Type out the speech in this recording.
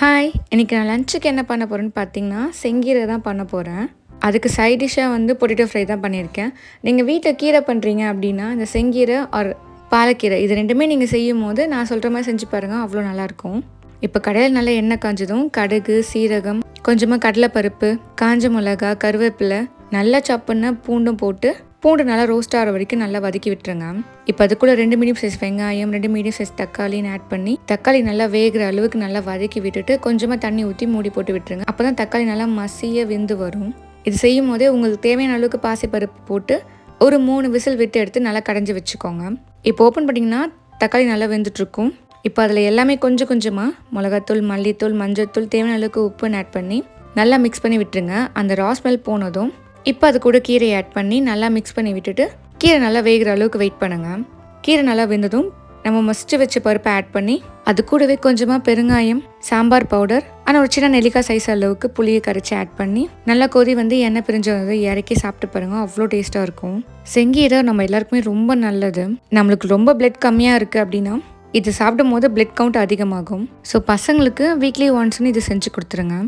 Hi! இன்னைக்கு நான் லஞ்சுக்கு என்ன பண்ண போறேன்னு பார்த்தீங்கன்னா, செங்கீரை தான் பண்ண போறேன். அதுக்கு சைட் டிஷ்ஷா வந்து பொட்டேட்டோ ஃப்ரை தான் பண்ணியிருக்கேன். நீங்க வீட்ல கீரை பண்றீங்க அப்டின்னா, இந்த செங்கீரை ஆர் பாலக்கீரை இது 2மே நீங்க செய்யும்போது, நான் சொல்ற மாரி செஞ்சு பாருங்க. அவ்ளோ நல்லாயிருக்கும். இப்போ கடாயில நல்லா எண்ணெய் காஞ்சதும், கடுகு, சீரகம், கொஞ்சமா கடலைப்பருப்பு, காஞ்ச மிளகா, கருவேப்பிலை, நல்லா சாப் பண்ண பூண்டும் போட்டு, பூண்டு நல்லா ரோஸ்ட் ஆகிற வரைக்கும் நல்லா வதக்கி விட்டுருங்க. இப்போ அது கூட 2 மீடியம் சைஸ் வெங்காயம், 2 மீடியம் சைஸ் தக்காளின்னு ஆட் பண்ணி, தக்காளி நல்லா வேகிற அளவுக்கு நல்லா வதக்கி விட்டுட்டு, கொஞ்சமாக தண்ணி ஊற்றி மூடி போட்டு விட்டுருங்க. அப்போ தான் தக்காளி நல்லா மசிய வெந்து வரும். இது செய்யும் போதே உங்களுக்கு தேவையான அளவுக்கு பாசிப்பருப்பு போட்டு, ஒரு 3 விசில் விட்டு எடுத்து நல்லா கடைஞ்சி வச்சுக்கோங்க. இப்போ ஓப்பன் பண்ணிங்கன்னா தக்காளி நல்லா வெந்துட்டுருக்கும். இப்போ அதில் எல்லாமே கொஞ்சம் கொஞ்சமாக மிளகாத்தூள், மல்லித்தூள், மஞ்சள்தூள், தேவையான அளவுக்கு உப்புன்னு ஆட் பண்ணி நல்லா மிக்ஸ் பண்ணி விட்டுருங்க. அந்த ரா ஸ்மெல் போனதும் இப்போ அது கூட கீரையை ஆட் பண்ணி நல்லா மிக்ஸ் பண்ணி விட்டுட்டு, கீரை நல்லா வேகிற அளவுக்கு வெயிட் பண்ணுங்கள். கீரை நல்லா வெந்ததும் நம்ம மசிச்சு வச்ச பருப்பை ஆட் பண்ணி, அது கூடவே கொஞ்சமாக பெருங்காயம், சாம்பார் பவுடர், ஆனால் ஒரு சின்ன நெல்லிக்காய் சைஸ் அளவுக்கு புளியை கரைச்சி ஆட் பண்ணி, நல்லா கொதி வந்து எண்ணெய் பிரிஞ்சு வந்து இறக்கி சாப்பிட்டு பாருங்கள். அவ்வளோ டேஸ்ட்டாக இருக்கும். செங்கீரை நம்ம எல்லாருக்குமே ரொம்ப நல்லது. நம்மளுக்கு ரொம்ப பிளட் கம்மியாக இருக்குது அப்படின்னா, இது சாப்பிடும் போது பிளட் கவுண்ட் அதிகமாகும். ஸோ பசங்களுக்கு வீக்லி ஒன்ஸ்னு இது செஞ்சு கொடுத்துருங்க.